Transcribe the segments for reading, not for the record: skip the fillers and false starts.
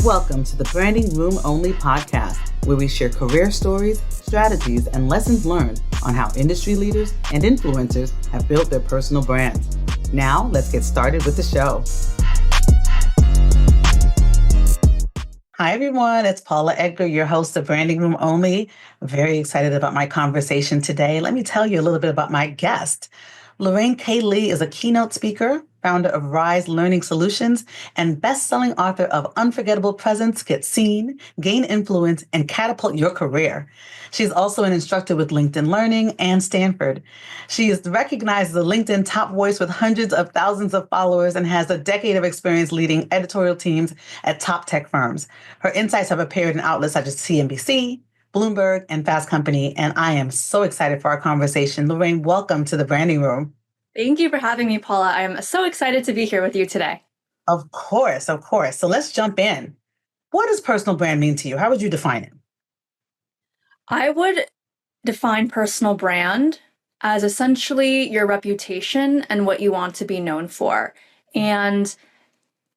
Welcome to the Branding Room Only podcast, where we share career stories, strategies, and lessons learned on how industry leaders and influencers have built their personal brands. Now, let's get started with the show. Hi, everyone. It's Paula Edgar, your host of Branding Room Only. Very excited about my conversation today. Let me tell you a little bit about my guest. Lorraine K. Lee is a keynote speaker, founder of Rise Learning Solutions, and best-selling author of Unforgettable Presence, Get Seen, Gain Influence, and Catapult Your Career. She's also an instructor with LinkedIn Learning and Stanford. She is recognized as a LinkedIn top voice with hundreds of thousands of followers and has a decade of experience leading editorial teams at top tech firms. Her insights have appeared in outlets such as CNBC, Bloomberg, and Fast Company, and I am so excited for our conversation. Lorraine, welcome to the Branding Room. Thank you for having me, Paula. I'm so excited to be here with you today. Of course. So let's jump in. What does personal brand mean to you? How would you define it? I would define personal brand as essentially your reputation and what you want to be known for. And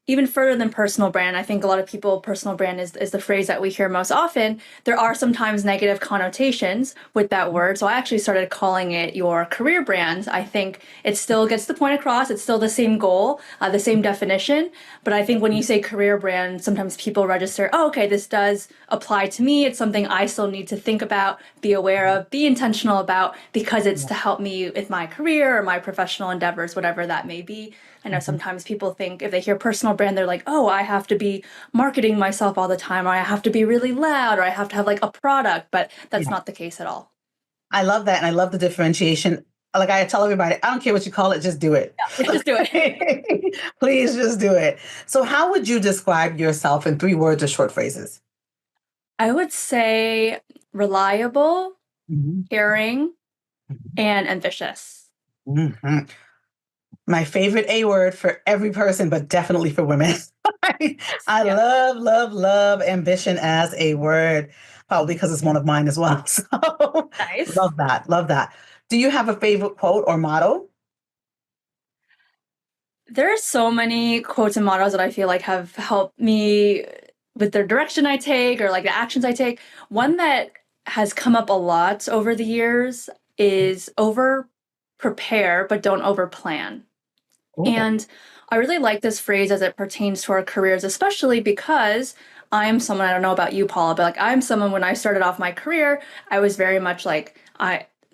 even further than personal brand, I think a lot of people, personal brand is the phrase that we hear most often. There are sometimes negative connotations with that word. So I actually started calling it your career brand. I think it still gets the point across. It's still the same goal, the same definition. But I think when you say career brand, sometimes people register, oh, okay, this does apply to me. It's something I still need to think about, be aware of, be intentional about, because it's to help me with my career or my professional endeavors, whatever that may be. I know sometimes people think if they hear personal brand, they're like, oh, I have to be marketing myself all the time, or I have to be really loud, or I have to have like a product, but that's not the case at all. I love that. And I love the differentiation. Like I tell everybody, I don't care what you call it, just do it. Yeah, just do it. Please just do it. So how would you describe yourself in 3 words or short phrases? I would say reliable, caring, and ambitious. Mm-hmm. My favorite A word for every person, but definitely for women. I love ambition as a word, probably because it's one of mine as well. So Nice. love that. Do you have a favorite quote or motto? There are so many quotes and mottos that I feel like have helped me with the direction I take or like the actions I take. One that has come up a lot over the years is over prepare, but don't over plan. And I really like this phrase as it pertains to our careers, especially because I'm someone, I don't know about you, Paula, but like I'm someone, when I started off my career, I was very much like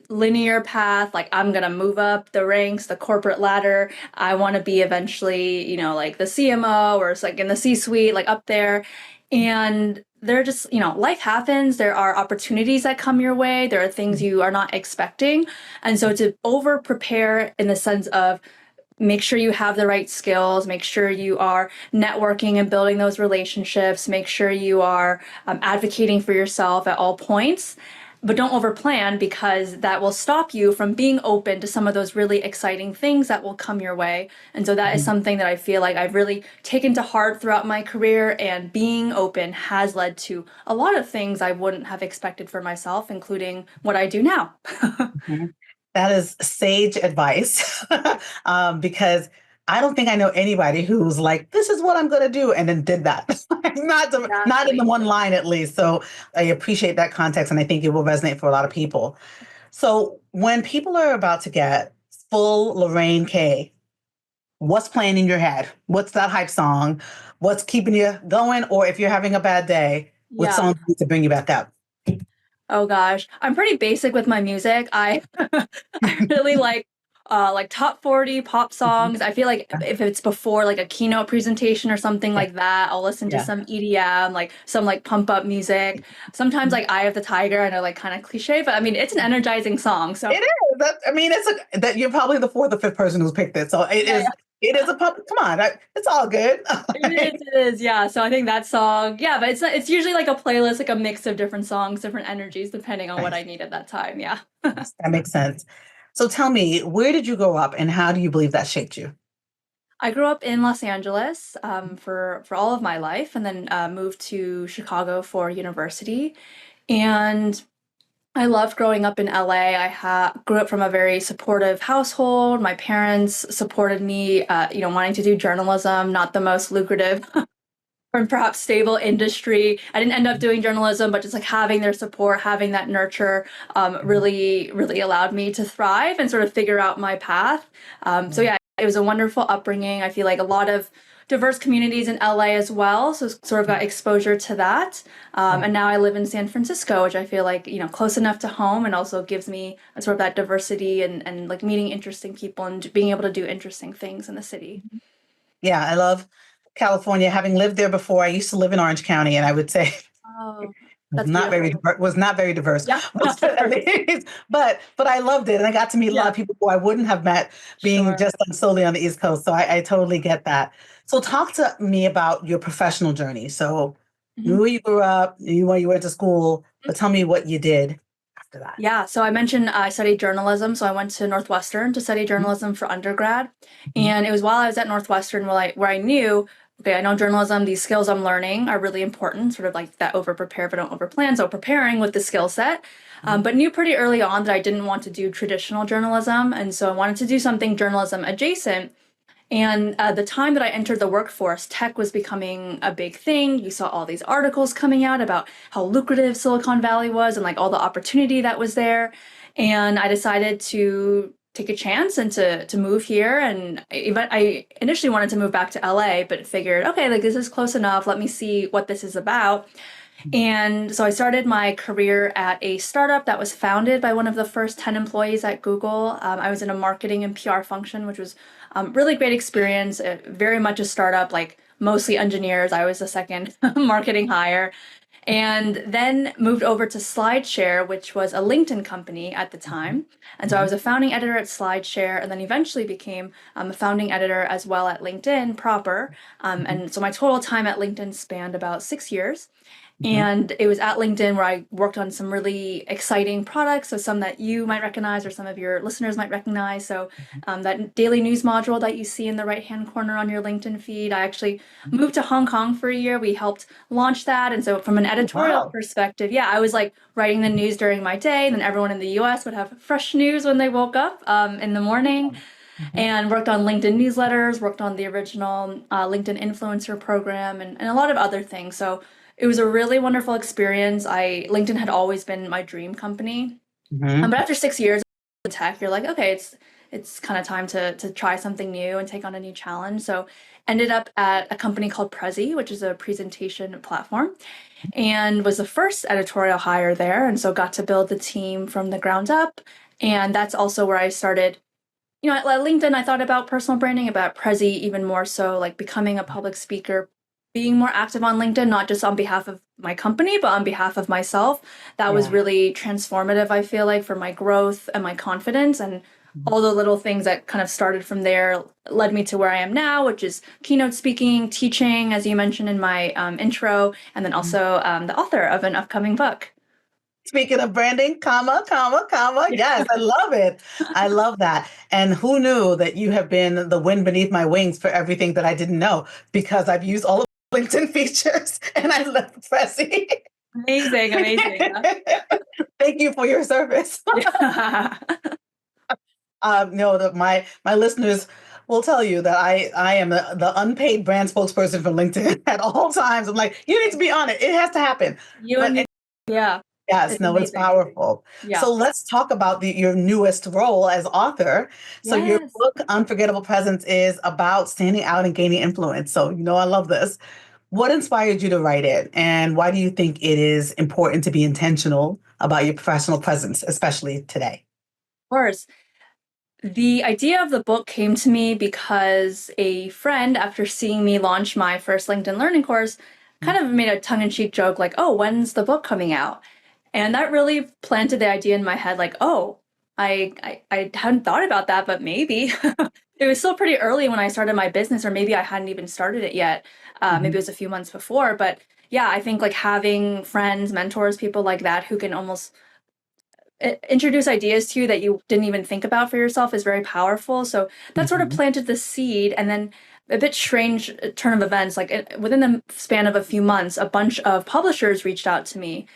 linear path, like I'm gonna move up the ranks, the corporate ladder. I want to be eventually, like the CMO or it's like in the C-suite, like up there. And they're just, life happens. There are opportunities that come your way. There are things you are not expecting. And so to over prepare in the sense of make sure you have the right skills, make sure you are networking and building those relationships, make sure you are advocating for yourself at all points, but don't overplan because that will stop you from being open to some of those really exciting things that will come your way. And so that is something that I feel like I've really taken to heart throughout my career, and being open has led to a lot of things I wouldn't have expected for myself, including what I do now. That is sage advice because I don't think I know anybody who's like, this is what I'm going to do, and then did that. Not in the one line, at least. So I appreciate that context, and I think it will resonate for a lot of people. So when people are about to get full Lorraine K, what's playing in your head? What's that hype song? What's keeping you going? Or if you're having a bad day, what song needs to bring you back up? Oh gosh, I'm pretty basic with my music. I really like top 40 pop songs. I feel like if it's before like a keynote presentation or something like that, I'll listen to some EDM, like some like pump up music. Sometimes like Eye of the Tiger, I know like kind of cliche, but I mean it's an energizing song. So it is. That you're probably the 4th or 5th person who's picked it. So it is. It is a pub. Come on, it's all good. It is, yeah. So I think that song, yeah, but it's usually like a playlist, like a mix of different songs, different energies, depending on what I need at that time. Yeah. That makes sense. So tell me, where did you grow up and how do you believe that shaped you? I grew up in Los Angeles for all of my life, and then moved to Chicago for university. And I loved growing up in LA. Grew up from a very supportive household. My parents supported me, wanting to do journalism, not the most lucrative from perhaps stable industry. I didn't end up doing journalism, but just like having their support, having that nurture, really, really allowed me to thrive and sort of figure out my path. So yeah, it was a wonderful upbringing. I feel like a lot of diverse communities in LA as well, so sort of got exposure to that. And now I live in San Francisco, which I feel like, close enough to home and also gives me sort of that diversity and like meeting interesting people and being able to do interesting things in the city. Yeah, I love California. Having lived there before, I used to live in Orange County, and I would say Oh, was that's not very beautiful. diver- was not very diverse. Yeah, But I loved it, and I got to meet a lot yeah, of people who I wouldn't have met being sure. just solely on the East Coast. So I totally get that. So talk to me about your professional journey. So knew Mhm. where you grew up, knew where you went to school, but tell me what you did after that. Yeah, so I mentioned I studied journalism, so I went to Northwestern to study journalism for undergrad. Mhm. And it was while I was at Northwestern where I knew, okay, I know journalism, these skills I'm learning are really important, sort of like that over prepare but don't over plan. So preparing with the skill set, but knew pretty early on that I didn't want to do traditional journalism. And so I wanted to do something journalism adjacent. And the time that I entered the workforce, tech was becoming a big thing. You saw all these articles coming out about how lucrative Silicon Valley was and like all the opportunity that was there. And I decided to take a chance and to move here. And I initially wanted to move back to LA, but figured, okay, like this is close enough. Let me see what this is about. And so I started my career at a startup that was founded by one of the first 10 employees at Google. I was in a marketing and PR function, which was really great experience, very much a startup, like mostly engineers. I was the second marketing hire. And then moved over to SlideShare, which was a LinkedIn company at the time. And so I was a founding editor at SlideShare and then eventually became a founding editor as well at LinkedIn proper. And so my total time at LinkedIn spanned about 6 years. And it was at LinkedIn where I worked on some really exciting products. So some that you might recognize or some of your listeners might recognize. So that daily news module that you see in the right-hand corner on your LinkedIn feed, I actually moved to Hong Kong for a year. We helped launch that. And so from an editorial Wow. perspective, yeah, I was like writing the news during my day. And then everyone in the US would have fresh news when they woke up in the morning Mhm. and worked on LinkedIn newsletters, worked on the original LinkedIn influencer program, and a lot of other things. So it was a really wonderful experience. LinkedIn had always been my dream company, Mhm. but after 6 years of tech, you're like, okay, it's kind of time to try something new and take on a new challenge. So ended up at a company called Prezi, which is a presentation platform, and was the first editorial hire there, and so got to build the team from the ground up. And that's also where I started at LinkedIn, I thought about personal branding, about Prezi even more so, like becoming a public speaker, being more active on LinkedIn, not just on behalf of my company, but on behalf of myself. That was Yeah. really transformative, I feel like, for my growth and my confidence. And all the little things that kind of started from there led me to where I am now, which is keynote speaking, teaching, as you mentioned in my intro, and then also the author of an upcoming book. Speaking of branding, comma, comma, comma. Yes, I love it. I love that. And who knew that you have been the wind beneath my wings for everything that I didn't know because I've used all of LinkedIn features and I love Pressy. Amazing, amazing. Thank you for your service. Yeah. No, my listeners will tell you that I am the unpaid brand spokesperson for LinkedIn at all times. I'm like, you need to be on it. It has to happen. You and But me. Yeah, yes, it's no, it's amazing. powerful. Yeah. So let's talk about your newest role as author. So your Yes. book, Unforgettable Presence, is about standing out and gaining influence. So, I love this. What inspired you to write it? And why do you think it is important to be intentional about your professional presence, especially today? Of course. The idea of the book came to me because a friend, after seeing me launch my first LinkedIn learning course, kind of made a tongue-in-cheek joke like, "Oh, when's the book coming out?" And that really planted the idea in my head like, "Oh, I hadn't thought about that, but maybe." It was still pretty early when I started my business, or maybe I hadn't even started it yet. Maybe it Mhm. was a few months before, but yeah, I think like having friends, mentors, people like that who can almost introduce ideas to you that you didn't even think about for yourself is very powerful. So that sort of Mhm. planted the seed, and then a bit strange turn of events. Like within the span of a few months, a bunch of publishers reached out to me,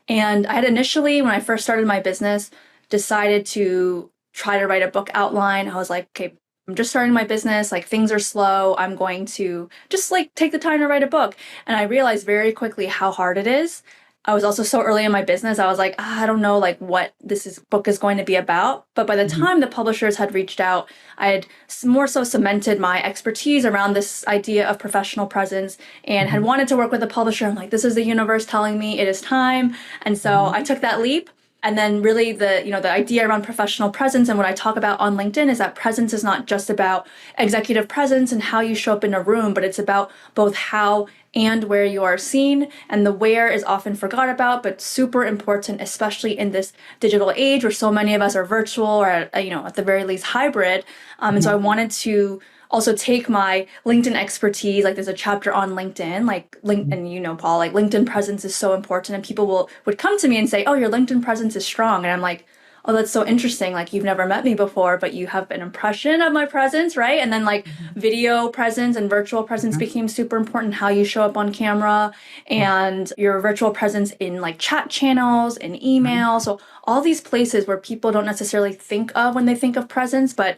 and I had initially, when I first started my business, decided to try to write a book outline. I was like, okay, I'm just starting my business, like things are slow. I'm going to just like take the time to write a book. And I realized very quickly how hard it is. I was also so early in my business. I was like, I don't know like what book is going to be about. But by the Mhm. time the publishers had reached out, I had more so cemented my expertise around this idea of professional presence and had Mhm. wanted to work with a publisher. I'm like, this is the universe telling me it is time. And so Mhm. I took that leap. And then really the idea around professional presence and what I talk about on LinkedIn is that presence is not just about executive presence and how you show up in a room, but it's about both how and where you are seen. And the where is often forgot about, but super important, especially in this digital age where so many of us are virtual or at the very least hybrid. And so I Mhm. wanted to also take my LinkedIn expertise. Like there's a chapter on LinkedIn, like Mhm. and Paul, like LinkedIn presence is so important. And people would come to me and say, "Oh, your LinkedIn presence is strong." And I'm like, "Oh, that's so interesting. Like you've never met me before, but you have an impression of my presence, right?" And then like video presence and virtual presence Mhm. became super important, how you show up on camera and your virtual presence in like chat channels and Mhm. email. So all these places where people don't necessarily think of when they think of presence, but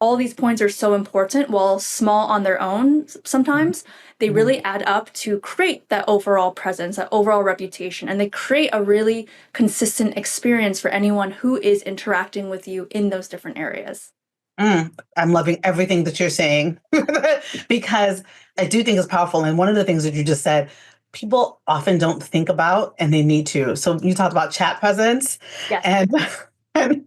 all these points are so important. While small on their own sometimes, they Mhm. really add up to create that overall presence, that overall reputation, and they create a really consistent experience for anyone who is interacting with you in those different areas. I'm loving everything that you're saying because I do think it's powerful. And one of the things that you just said, people often don't think about and they need to. So you talked about chat presence Yes. and, and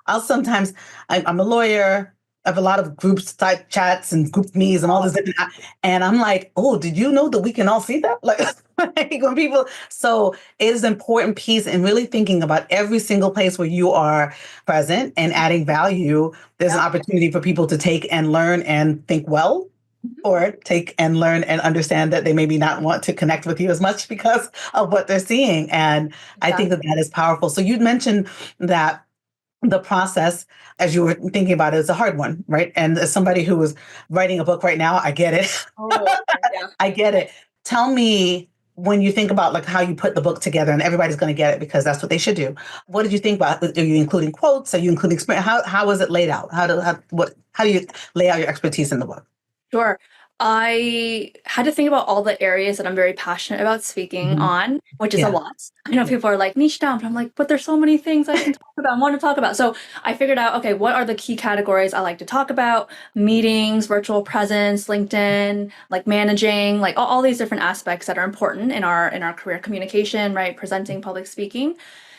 I'll sometimes, I'm a lawyer. I have a lot of groups type chats and group me's and all this different, and I'm like, oh, did you know that we can all see that? Like when people, so it is an important piece in really thinking about every single place where you are present and adding value. There's an Yeah. opportunity for people to take and learn and think well, Mhm. or take and learn and understand that they maybe not want to connect with you as much because of what they're seeing. And I think that Exactly. that is powerful. So you mentioned that the process, as you were thinking about it, is a hard one, right? And as somebody who is writing a book right now, I get it. Oh, okay. Yeah. I get it. Tell me, when you think about like how you put the book together, and everybody's going to get it because that's what they should do. What did you think about? Are you including quotes? Are you including experience? How is it laid out? How do you lay out your expertise in the book? Sure. I had to think about all the areas that I'm very passionate about speaking Mhm. on, which is a Yeah. lot. I know Yeah. people are like niche down, but I'm like, but there's so many things I can talk about and want to talk about. So I figured out, okay, what are the key categories I like to talk about? Meetings, virtual presence, LinkedIn, like managing, like all these different aspects that are important in our career communication, right? Presenting, public speaking.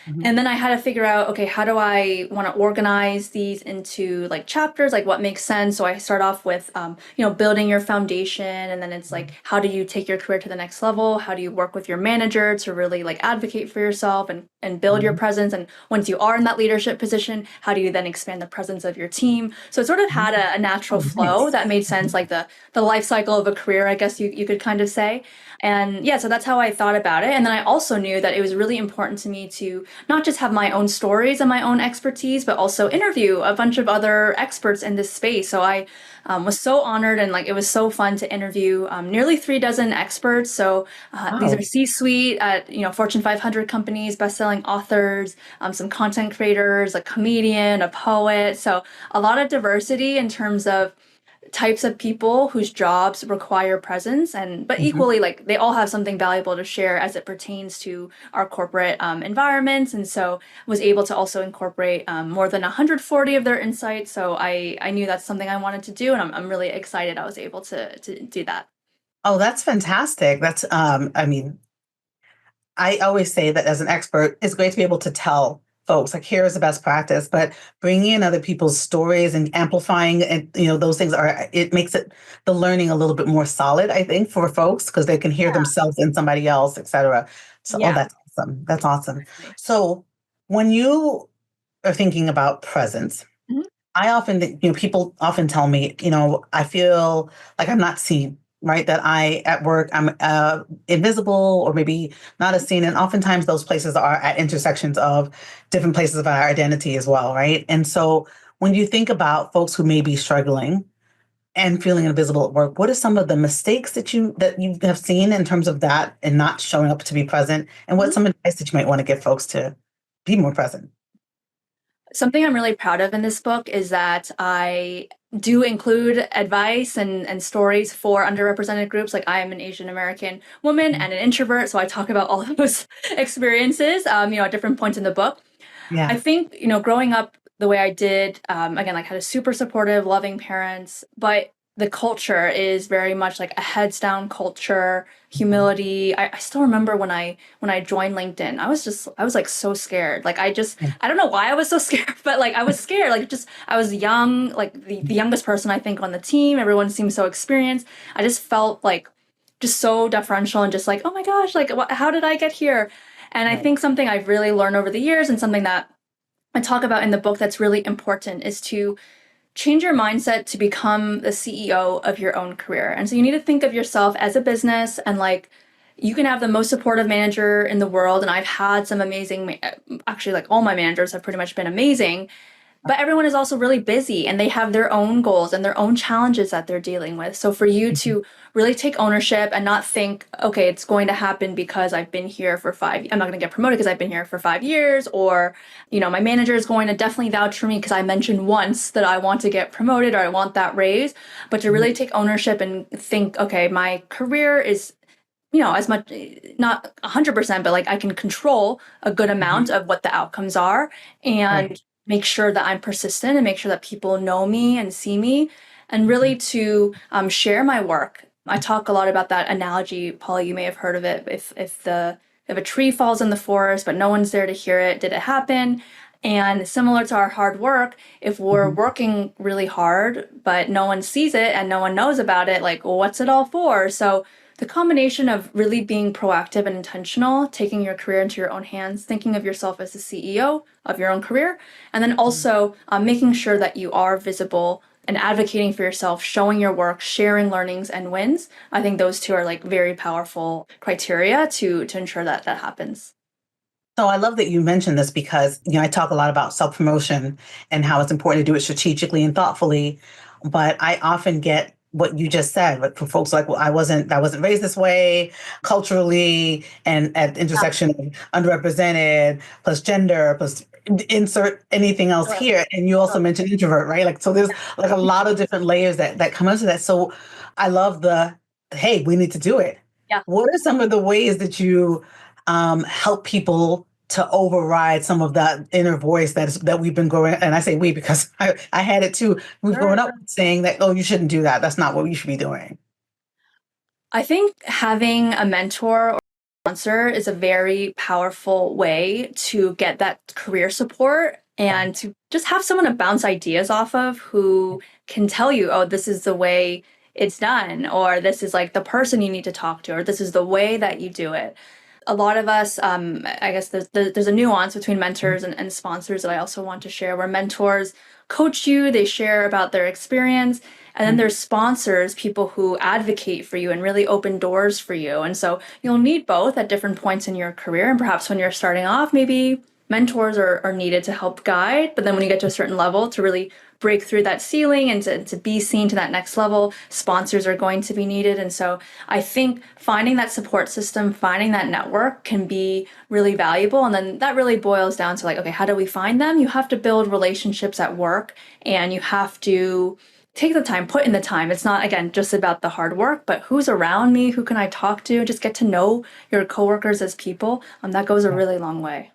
Mhm. And then I had to figure out, okay, how do I want to organize these into like chapters, like what makes sense? So I start off with, building your foundation, and then it's like, how do you take your career to the next level? How do you work with your manager to really like advocate for yourself and build your Mhm. presence? And once you are in that leadership position, how do you then expand the presence of your team? So it sort of had Mhm. a natural Oh, flow nice. that made sense, Mhm. like the life cycle of a career, I guess you could kind of say. And yeah, so that's how I thought about it. And then I also knew that it was really important to me to not just have my own stories and my own expertise, but also interview a bunch of other experts in this space. So I was so honored, and like it was so fun to interview nearly 3 dozen experts. So these are Wow. C-suite at Fortune 500 companies, best-selling authors, some content creators, a comedian, a poet. So a lot of diversity in terms of types of people whose jobs require presence, and but Mhm. equally like they all have something valuable to share as it pertains to our corporate environments. And so was able to also incorporate more than 140 of their insights. So I knew that's something I wanted to do, and I'm really excited I was able to do that. Oh, that's fantastic. That's, I mean, I always say that as an expert, it's great to be able to tell folks like here's the best practice, but bringing in other people's stories and amplifying and those things are it makes it the learning a little bit more solid, I think, for folks because they can hear themselves in somebody else, etc. So, oh, Yeah. that's awesome. That's awesome. Exactly. So, when you are thinking about presence, Mhm. I often think, people often tell me, I feel like I'm not seen, right? That I, at work, I'm invisible or maybe not as seen. And oftentimes those places are at intersections of different places of our identity as well, right? And so when you think about folks who may be struggling and feeling invisible at work, what are some of the mistakes that you have seen in terms of that and not showing up to be present? And Mhm. what's some advice that you might want to give folks to be more present? Something I'm really proud of in this book is that I do include advice and stories for underrepresented groups. Like I am an Asian American woman and an introvert, so I talk about all of those experiences, at different points in the book. I Yeah. think, growing up the way I did, again, like had a super supportive, loving parents, but the culture is very much like a heads down culture, humility. I still remember when I joined LinkedIn, I was like so scared. Like I don't know why I was so scared, but like I was scared. Like just I was young, like the youngest person I think on the team. Everyone seemed so experienced. I just felt like just so deferential and just like, oh my gosh, like how did I get here? And I Right. think something I've really learned over the years and something that I talk about in the book that's really important is to change your mindset to become the CEO of your own career. And so you need to think of yourself as a business and like you can have the most supportive manager in the world. And I've had some amazing, actually, like all my managers have pretty much been amazing. But everyone is also really busy and they have their own goals and their own challenges that they're dealing with. So for you to really take ownership and not think, okay, it's going to happen because I've been here for I'm not going to get promoted because I've been here for 5 years, or, my manager is going to definitely vouch for me because I mentioned once that I want to get promoted or I want that raise. But to really take ownership and think, okay, my career is as much, not 100%, but like I can control a good amount Mhm. of what the outcomes are Right. and make sure that I'm persistent and make sure that people know me and see me and really to share my work. I talk a lot about that analogy, Paula, you may have heard of it. If a tree falls in the forest, but no one's there to hear it, did it happen? And similar to our hard work, if we're Mhm. working really hard, but no one sees it and no one knows about it, like, well, what's it all for? So the combination of really being proactive and intentional, taking your career into your own hands, thinking of yourself as the CEO of your own career, and then also making sure that you are visible and advocating for yourself, showing your work, sharing learnings and wins. I think those two are like very powerful criteria to ensure that that happens. So I love that you mentioned this because, I talk a lot about self-promotion and how it's important to do it strategically and thoughtfully. But I often get what you just said, but for folks like, well, I wasn't raised this way culturally and at the Yeah. intersection of underrepresented plus gender plus insert anything else Sure. here. And you also Sure. mentioned introvert, right? Like, so there's like a lot of different layers that come into that. So I love hey, we need to do it. Yeah. What are some of the ways that you help people to override some of that inner voice that we've been growing? And I say we because I had it too. We've Sure. grown up saying that, oh, you shouldn't do that. That's not what you should be doing. I think having a mentor or sponsor is a very powerful way to get that career support and to just have someone to bounce ideas off of who can tell you, oh, this is the way it's done, or this is like the person you need to talk to, or this is the way that you do it. A lot of us, I guess there's a nuance between mentors and sponsors that I also want to share, where mentors coach you, they share about their experience, and then there's sponsors, people who advocate for you and really open doors for you. And so you'll need both at different points in your career. And perhaps when you're starting off, maybe mentors are needed to help guide. But then when you get to a certain level, to really break through that ceiling and to be seen to that next level, sponsors are going to be needed. And so I think finding that support system, finding that network can be really valuable. And then that really boils down to like, okay, how do we find them? You have to build relationships at work and you have to take the time, put in the time. It's not, again, just about the hard work, but who's around me? Who can I talk to? Just get to know your coworkers as people. That goes a really long way.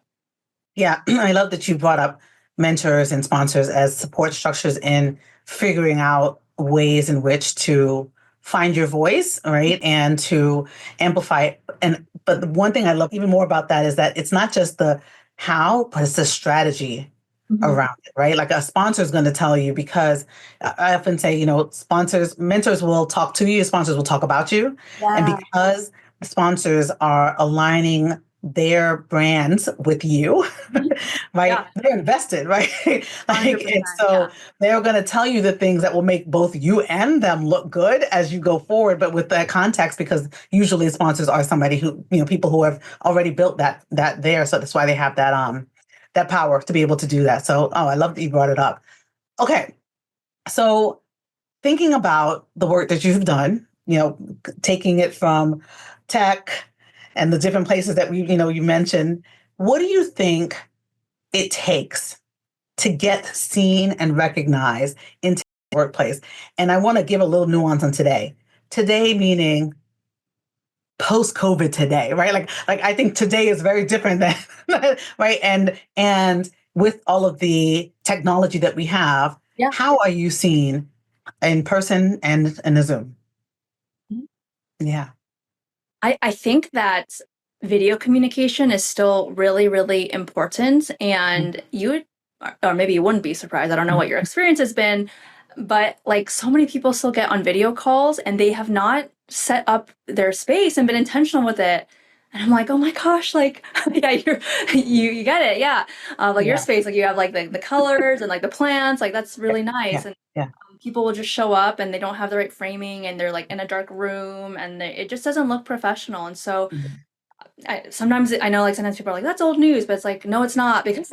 Yeah, I love that you brought up mentors and sponsors as support structures in figuring out ways in which to find your voice, right? And to amplify it. And but the one thing I love even more about that is that it's not just the how, but it's the strategy Mhm. around it, right? Like a sponsor is going to tell you because I often say, mentors will talk to you, sponsors will talk about you. And Yeah. because sponsors are aligning their brands with you, Mhm. right? Yeah. They're invested, right? Like, and 100%. so Yeah. they're going to tell you the things that will make both you and them look good as you go forward, but with that context, because usually sponsors are somebody who, people who have already built that there. So that's why they have that power to be able to do that. So, oh, I love that you brought it up. Okay. So thinking about the work that you've done, taking it from tech and the different places that you mentioned, what do you think it takes to get seen and recognized in workplace. And I want to give a little nuance on today. Today meaning post-COVID today, right? Like I think today is very different than right. And with all of the technology that we have, Yeah. how are you seen in person and in the Zoom? Mhm. Yeah. I think that video communication is still really, really important. And you would, or maybe you wouldn't be surprised. I don't know what your experience has been, but like so many people still get on video calls and they have not set up their space and been intentional with it. And I'm like, oh my gosh, like, yeah, you get it. Yeah. Like your Yeah. space, like you have like the colors and like the plants, like that's really Yeah. nice. And Yeah. people will just show up and they don't have the right framing and they're like in a dark room and it just doesn't look professional. And so Mhm. sometimes I know like sometimes people are like that's old news, but it's like no, it's not because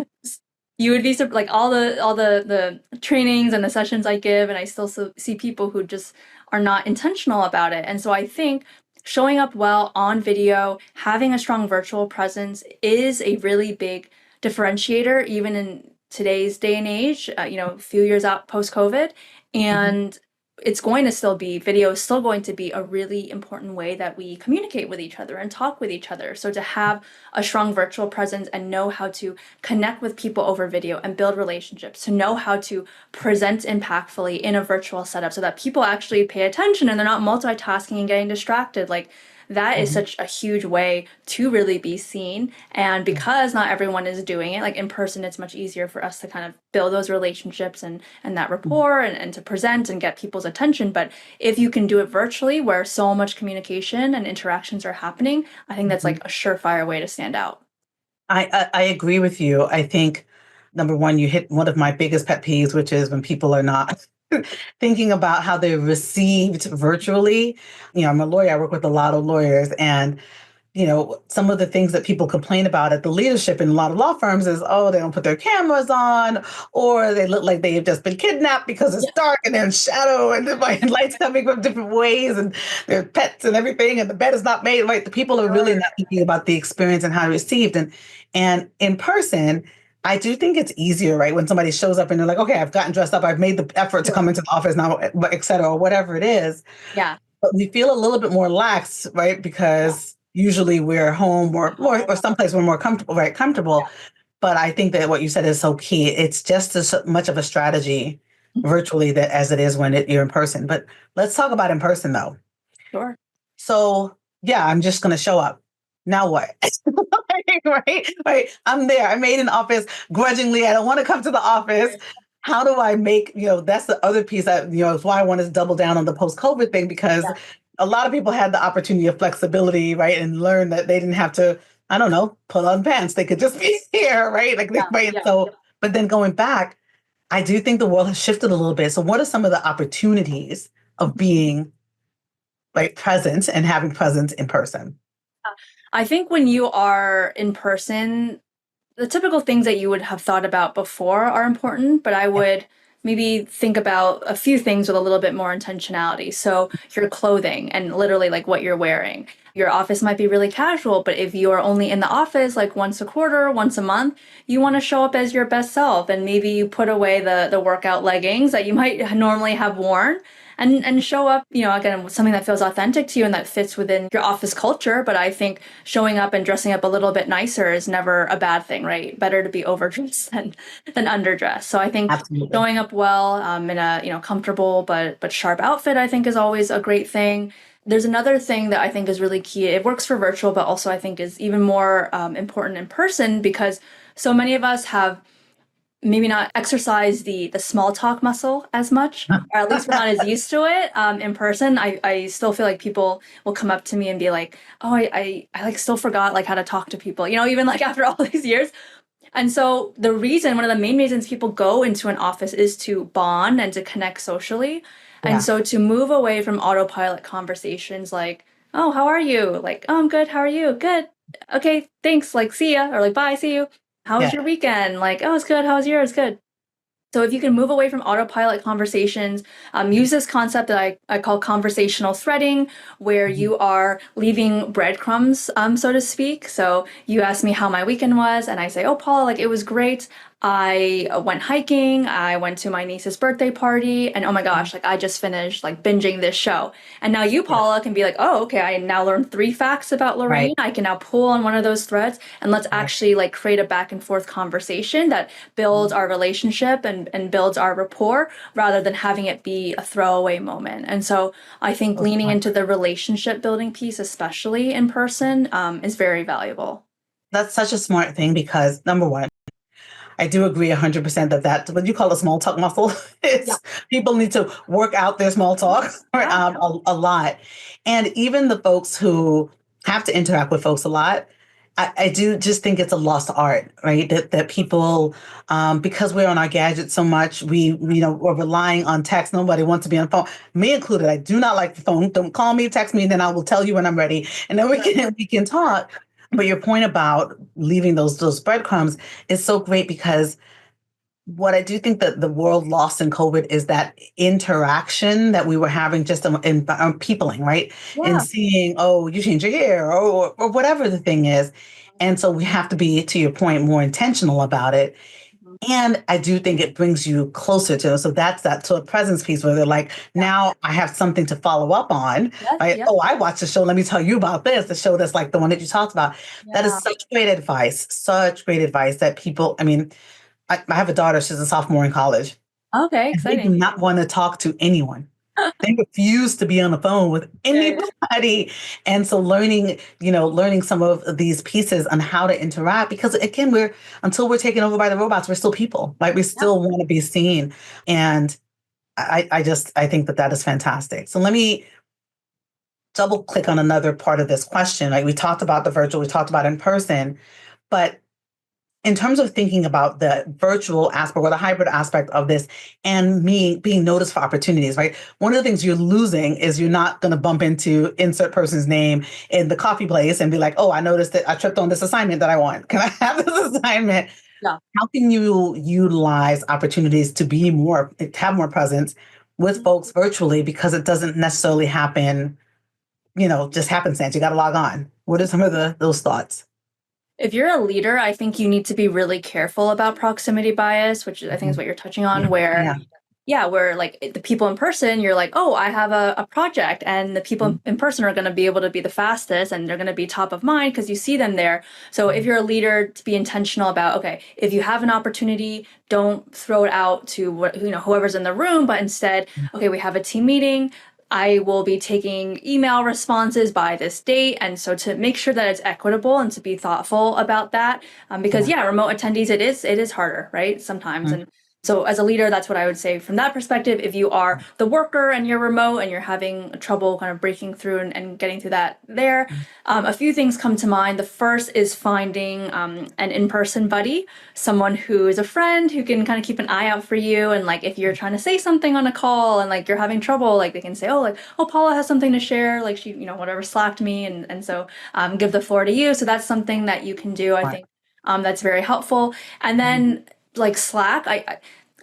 you would be like all the trainings and the sessions I give, and I still see people who just are not intentional about it. And so I think showing up well on video, having a strong virtual presence is a really big differentiator, even in today's day and age. A few years out post COVID, Mhm. and it's going to still be video is still going to be a really important way that we communicate with each other and talk with each other. So to have a strong virtual presence and know how to connect with people over video and build relationships, to know how to present impactfully in a virtual setup so that people actually pay attention and they're not multitasking and getting distracted. Like that is Mhm. such a huge way to really be seen. And because not everyone is doing it, like in person, it's much easier for us to kind of build those relationships and that Mhm. rapport and to present and get people's attention. But if you can do it virtually where so much communication and interactions are happening, I think that's Mhm. like a surefire way to stand out. I agree with you. I think number one, you hit one of my biggest pet peeves, which is when people are not thinking about how they're received virtually. I'm a lawyer. I work with a lot of lawyers, and some of the things that people complain about at the leadership in a lot of law firms is, oh, they don't put their cameras on, or they look like they've just been kidnapped because it's Yeah. dark and they're in shadow and the lights coming from different ways and their pets and everything, and the bed is not made right. The people are really Sure. not thinking about the experience and how it's received. And in person, I do think it's easier, right? When somebody shows up and they're like, okay, I've gotten dressed up, I've made the effort to Sure. come into the office now, et cetera, or whatever it is, Yeah. but we feel a little bit more lax, right? Yeah. Because usually we're home or someplace we're more comfortable, right? Comfortable. But I think that what you said is so key. It's just as much of a strategy Yeah. virtually that as it is when you're in person. But let's talk about in person though. Sure. So yeah, I'm just going to show up. Now what? Right. I'm there. I made an office grudgingly. I don't want to come to the office. How do I make, that's the other piece that, is why I want to double down on the post-COVID thing, because Yeah. a lot of people had the opportunity of flexibility, right? And learn that they didn't have to, I don't know, put on pants. They could just be here, right? Like, Yeah. right. Yeah. So, but then going back, I do think the world has shifted a little bit. So what are some of the opportunities of being like present and having presence in person? I think when you are in person, the typical things that you would have thought about before are important, but I would maybe think about a few things with a little bit more intentionality. So, your clothing and literally like what you're wearing. Your office might be really casual, but if you are only in the office like once a quarter, once a month, you want to show up as your best self and maybe you put away the workout leggings that you might normally have worn and show up, again, with something that feels authentic to you and that fits within your office culture. But I think showing up and dressing up a little bit nicer is never a bad thing, right? Better to be overdressed than underdressed. So I think Absolutely. showing up well in a comfortable but sharp outfit, I think is always a great thing. There's another thing that I think is really key. It works for virtual, but also I think is even more important in person because so many of us have maybe not exercise the small talk muscle as much, or at least we're not as used to it in person. I still feel like people will come up to me and be like, oh, I like still forgot like how to talk to people, even like after all these years. And so one of the main reasons people go into an office is to bond and to connect socially. And Yeah. so to move away from autopilot conversations like, oh, how are you? Like, oh, I'm good. How are you? Good. Okay, thanks. Like, see ya. Or like, bye, see you. How was Yeah. your weekend? Like, oh, it's good. How was yours? Good. So if you can move away from autopilot conversations, use this concept that I call conversational threading, where Mhm. you are leaving breadcrumbs, so to speak. So you ask me how my weekend was, and I say, oh, Paula, like it was great. I went hiking, I went to my niece's birthday party, and oh my gosh, like I just finished like binging this show. And now you, Yeah. Paula, can be like, oh, okay, I now learned 3 facts about Lorraine. Right. I can now pull on one of those threads and let's Right. actually like create a back and forth conversation that builds our relationship and builds our rapport rather than having it be a throwaway moment. And so I think So leaning smart. into the relationship building piece, especially in person, is very valuable. That's such a smart thing because number one, I do agree 100% that that's what you call a small talk muscle. Yeah. It's people need to work out their small talk Yeah. a lot. And even the folks who have to interact with folks a lot, I do just think it's a lost art, right? That people, because we're on our gadgets so much, we're relying on text. Nobody wants to be on the phone, me included. I do not like the phone. Don't call me, text me, and then I will tell you when I'm ready, and then we can talk. But your point about leaving those breadcrumbs is so great because what I do think that the world lost in COVID is that interaction that we were having just in peopling, right? In Yeah. seeing, oh, you change your hair or whatever the thing is. And so we have to be, to your point, more intentional about it. Mhm. And I do think it brings you closer to them. So that's that sort of presence piece where they're like, Yeah. now I have something to follow up on, Yes. right? Yep. Oh, I watched the show. Let me tell you about this, the show that's like the one that you talked about. That is Yeah. such great advice that people, I mean, I have a daughter, she's a sophomore in college, Okay, and they do exciting. not want to talk to anyone. They refuse to be on the phone with Yeah, yeah, anybody. And so learning some of these pieces on how to interact, because again, until we're taken over by the robots, we're still people. Like we yeah. still want to be seen. And I think that is fantastic. So let me double click on another part of this question. Like we talked about the virtual, we talked about in person, but in terms of thinking about the virtual aspect or the hybrid aspect of this and me being noticed for opportunities, right? One of the things you're losing is you're not going to bump into insert person's name in the coffee place and be like, oh, I noticed that I tripped on this assignment that I want. Can I have this assignment? Yeah. How can you utilize opportunities to have more presence with folks virtually because it doesn't necessarily happen, just happenstance. You got to log on. What are some of those thoughts? If you're a leader, I think you need to be really careful about proximity bias, which I think is Mhm. what you're touching on, Yeah. where Yeah. yeah, where like the people in person, you're like, oh, I have a project, and the people Mhm. in person are going to be able to be the fastest and they're going to be top of mind because you see them there. So if Mhm. you're a leader, to be intentional about, okay, if you have an opportunity, don't throw it out to whoever's in the room, but instead, okay, we have a team meeting. I will be taking email responses by this date. And so to make sure that it's equitable and to be thoughtful about that, because Yeah. yeah, remote attendees, it is harder, right? Sometimes. Mhm. And so as a leader, that's what I would say from that perspective. If you are the worker and you're remote and you're having trouble kind of breaking through and getting through that there, a few things come to mind. The first is finding an in-person buddy, someone who is a friend who can kind of keep an eye out for you. And like if you're trying to say something on a call and like you're having trouble, like they can say, oh, like, oh, Paula has something to share, like she, whatever, slacked me. And so give the floor to you. So that's something that you can do, I Right. think. That's very helpful. And Mhm. then like Slack,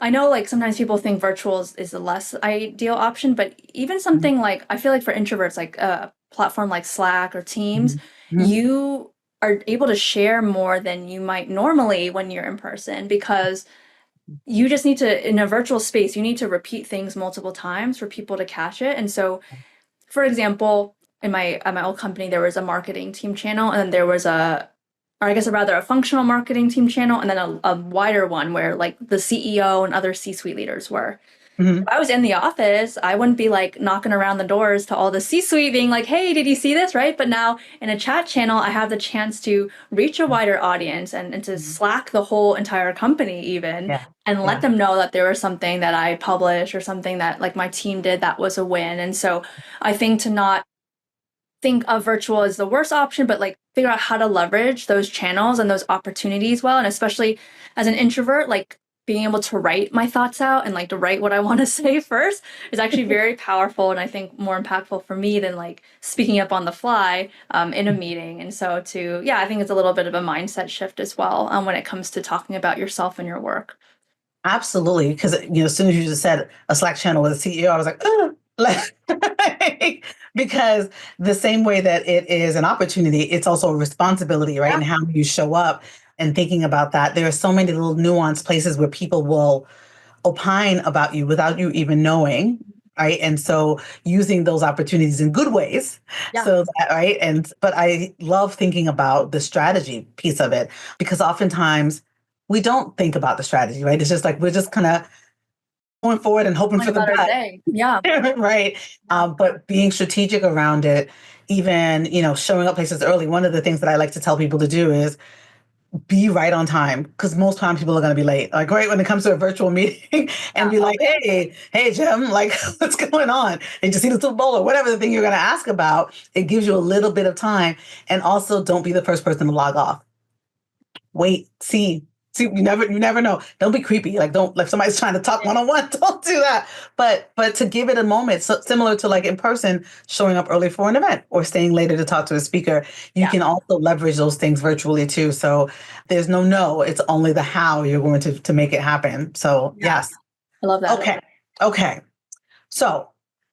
I know like sometimes people think virtual is the less ideal option, but even Mhm. something like I feel like for introverts, like a platform like Slack or Teams, Mhm. Mhm. you are able to share more than you might normally when you're in person because you just need to in a virtual space, you need to repeat things multiple times for people to catch it. And so for example, in my at my old company, there was a marketing team channel, and then there was or I guess rather a functional marketing team channel, and then a wider one where like the CEO and other C-suite leaders were. If Mhm. I was in the office, I wouldn't be like knocking around the doors to all the C-suite being like, "Hey, did you see this?" Right? But now in a chat channel, I have the chance to reach a wider audience and to Mhm. Slack the whole entire company even Yeah. and let Yeah. them know that there was something that I published or something that like my team did that was a win. And so I think to not think of virtual as the worst option, but like figure out how to leverage those channels and those opportunities well. And especially as an introvert, like being able to write my thoughts out and like to write what I want to say first is actually very powerful and I think more impactful for me than like speaking up on the fly in a meeting. And so yeah, I think it's a little bit of a mindset shift as well when it comes to talking about yourself and your work. Absolutely. Because as soon as you just said a Slack channel with a CEO, I was like, oh, like, because the same way that it is an opportunity, it's also a responsibility, right? Yeah. And how you show up. and thinking about that, there are so many little nuanced places where people will opine about you without you even knowing. Right. And so using those opportunities in good ways. Yeah. So that, right. But I love thinking about the strategy piece of it because oftentimes we don't think about the strategy, right? It's just like we're just kind of going forward and hoping Going for the about our best. day. Yeah. Right. Yeah. But being strategic around it, even, showing up places early. One of the things that I like to tell people to do is be right on time because most times people are going to be late. Like, right when it comes to a virtual meeting and Yeah. be like, hey, Jim, like, what's going on? And just see the Super Bowl or whatever the thing you're going to ask about. It gives you a little bit of time. And also, don't be the first person to log off. Wait, see, you never know. Don't be creepy. Like, don't, if somebody's trying to talk one on one, don't do that. But to give it a moment, so similar to like in person, showing up early for an event or staying later to talk to a speaker, you Yeah. can also leverage those things virtually too. So there's no, it's only the how you're going to make it happen. So Yeah. yes. I love that. Okay. So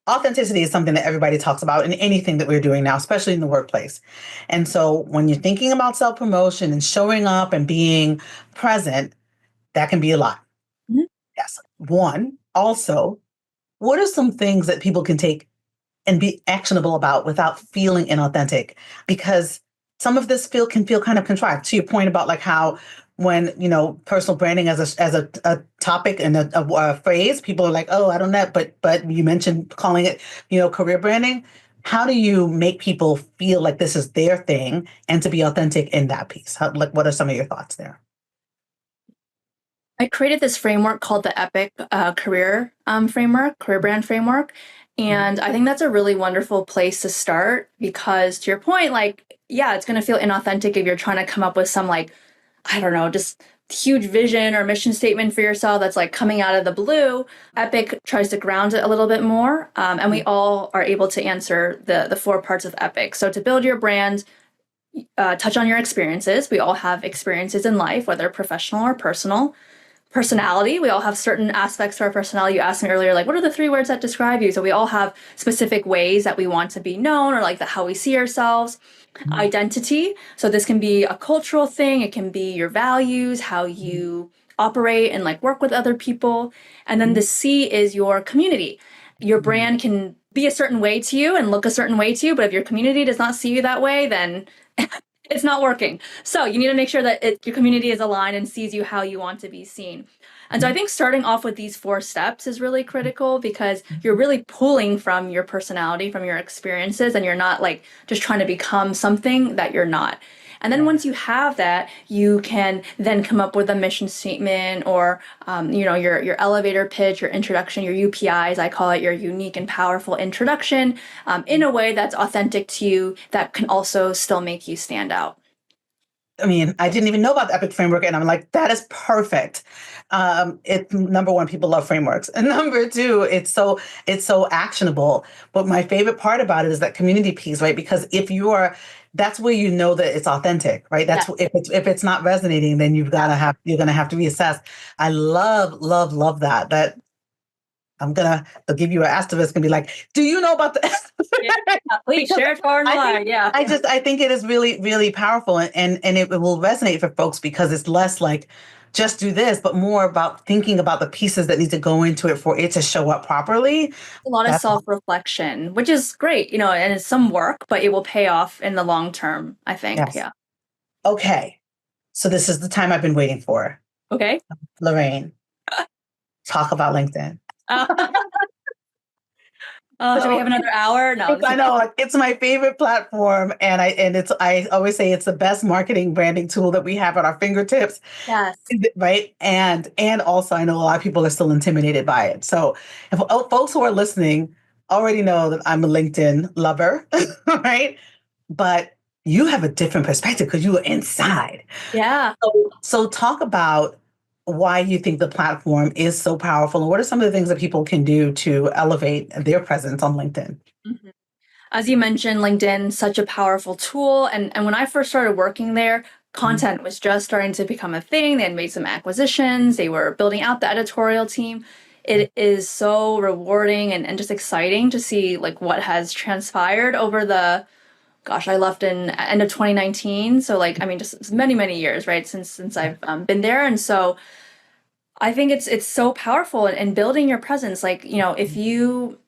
authenticity is something that everybody talks about in anything that we're doing now, especially in the workplace. And so when you're thinking about self promotion and showing up and being present, that can be a lot. Mhm. Yes. One, also, what are some things that people can take and be actionable about without feeling inauthentic? Because some of this can feel kind of contrived. To your point about like how when personal branding as a topic and a phrase, people are like, oh, I don't know, but you mentioned calling it career branding. How do you make people feel like this is their thing and to be authentic in that piece? Like, what are some of your thoughts there? I created this framework called the EPIC career brand framework. And I think that's a really wonderful place to start because to your point, like, yeah, it's going to feel inauthentic if you're trying to come up with some, like, I don't know, just huge vision or mission statement for yourself that's like coming out of the blue. EPIC tries to ground it a little bit more. And we all are able to answer the four parts of EPIC. So to build your brand, touch on your experiences. We all have experiences in life, whether professional or personal. Personality, we all have certain aspects to our personality. You asked me earlier, like, what are the three words that describe you? So we all have specific ways that we want to be known or like how we see ourselves. Identity, so this can be a cultural thing, it can be your values, how you operate and like work with other people. And then the C is your community. Your brand can be a certain way to you and look a certain way to you, but if your community does not see you that way, then it's not working. So you need to make sure that your community is aligned and sees you how you want to be seen. And so I think starting off with these four steps is really critical because you're really pulling from your personality, from your experiences, and you're not like just trying to become something that you're not. And then once you have that, you can then come up with a mission statement or, your elevator pitch, your introduction, your UPIs, I call it your unique and powerful introduction, in a way that's authentic to you that can also still make you stand out. I mean, I didn't even know about the Epic framework, and I'm like, that is perfect. It number one, people love frameworks, and number two, it's so actionable. But my favorite part about it is that community piece, right? Because that's where you know that it's authentic, right? Yeah. That's if it's not resonating, then you're gonna have to reassess. I love, love, love that. They'll give you an asterisk and be like, do you know about the Yeah, please because share it far and I think wide. Yeah. I think it is really, really powerful and it will resonate for folks because it's less like just do this, but more about thinking about the pieces that need to go into it for it to show up properly. A lot of That's self-reflection, which is great, and it's some work, but it will pay off in the long term, I think. yes. Yeah. Okay. So this is the time I've been waiting for. Okay. Lorraine, talk about LinkedIn. Uh, should we So have another hour? No, I know, like, it's my favorite platform, I always say it's the best marketing branding tool that we have at our fingertips, yes. right? And also, I know a lot of people are still intimidated by it. So, if folks who are listening already know that I'm a LinkedIn lover, right? But you have a different perspective because you are inside. Yeah. So talk about why you think the platform is so powerful, and what are some of the things that people can do to elevate their presence on LinkedIn? Mhm. As you mentioned, LinkedIn, such a powerful tool. And when I first started working there, content was just starting to become a thing. They had made some acquisitions, they were building out the editorial team. It is so rewarding and just exciting to see like what has transpired over the gosh, I left in end of 2019. So like, I mean, just many, many years, right? Since I've been there. And so I think it's so powerful in building your presence. Like, if you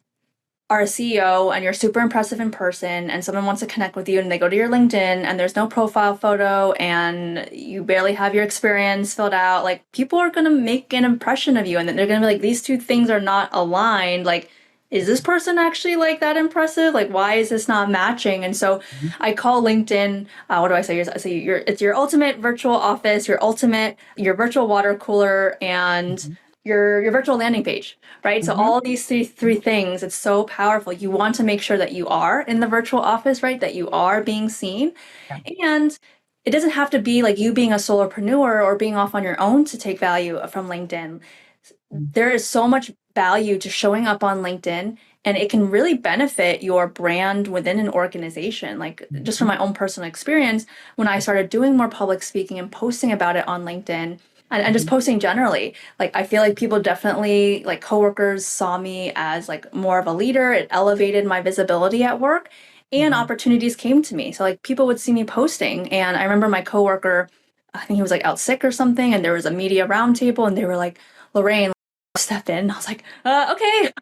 are a CEO and you're super impressive in person and someone wants to connect with you and they go to your LinkedIn and there's no profile photo and you barely have your experience filled out, like people are going to make an impression of you and then they're going to be like, these two things are not aligned. Like, is this person actually like that impressive? Like, why is this not matching? And so I call LinkedIn, what do I say? I say it's your ultimate virtual office, your virtual water cooler, and Mhm. your virtual landing page, right? So Mhm. all these three things, it's so powerful. You want to make sure that you are in the virtual office, right? That you are being seen. Yeah. And it doesn't have to be like you being a solopreneur or being off on your own to take value from LinkedIn. Mhm. There is so much value to showing up on LinkedIn, and it can really benefit your brand within an organization. Like just from Mhm. my own personal experience, when I started doing more public speaking and posting about it on LinkedIn, and just Mhm. posting generally, like I feel like people definitely, like coworkers saw me as like more of a leader. It elevated my visibility at work, and Mhm. opportunities came to me. So like people would see me posting, and I remember my coworker, I think he was like out sick or something, and there was a media roundtable, and they were like, Lorraine, step in. I was like, okay.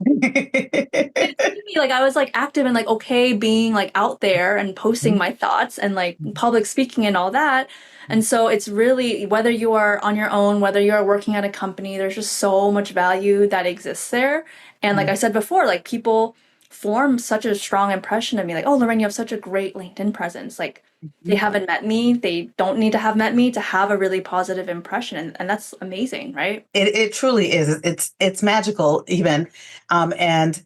It's me. Like I was like active and like okay being like out there and posting my thoughts and like public speaking and all that. And so it's really whether you are on your own, whether you are working at a company, there's just so much value that exists there. And like I said before, like people form such a strong impression of me, like, oh, Lorraine, you have such a great LinkedIn presence. Like they Mhm. haven't met me, they don't need to have met me to have a really positive impression. And that's amazing, right? It truly is. It's magical even. And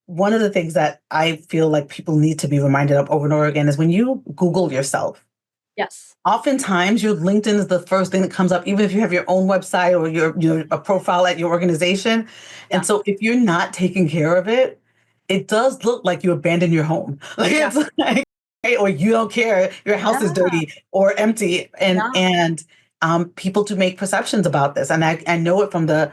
one of the things that I feel like people need to be reminded of over and over again is when you Google yourself, Yes. oftentimes your LinkedIn is the first thing that comes up, even if you have your own website or your a profile at your organization. And Yeah. so if you're not taking care of it, it does look like you abandoned your home. Like Yeah. it's like, hey, or you don't care, your house is Yeah. dirty or empty. Yeah. And people do make perceptions about this. And I know it from the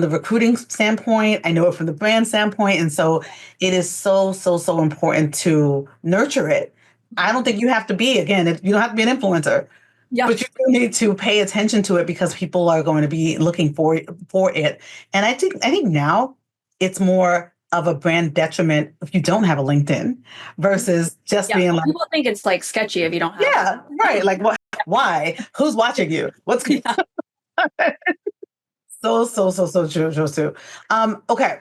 recruiting standpoint, I know it from the brand standpoint. And so it is so, so, so important to nurture it. I don't think you have to be, again, you don't have to be an influencer, Yeah. but you do need to pay attention to it because people are going to be looking for it. And I think now it's more of a brand detriment if you don't have a LinkedIn versus just Yeah, being well, like, people think it's like sketchy if you don't have one. yeah, right. Like what, why? Who's watching you? What's Yeah. so, so, so, so true, so true. Okay.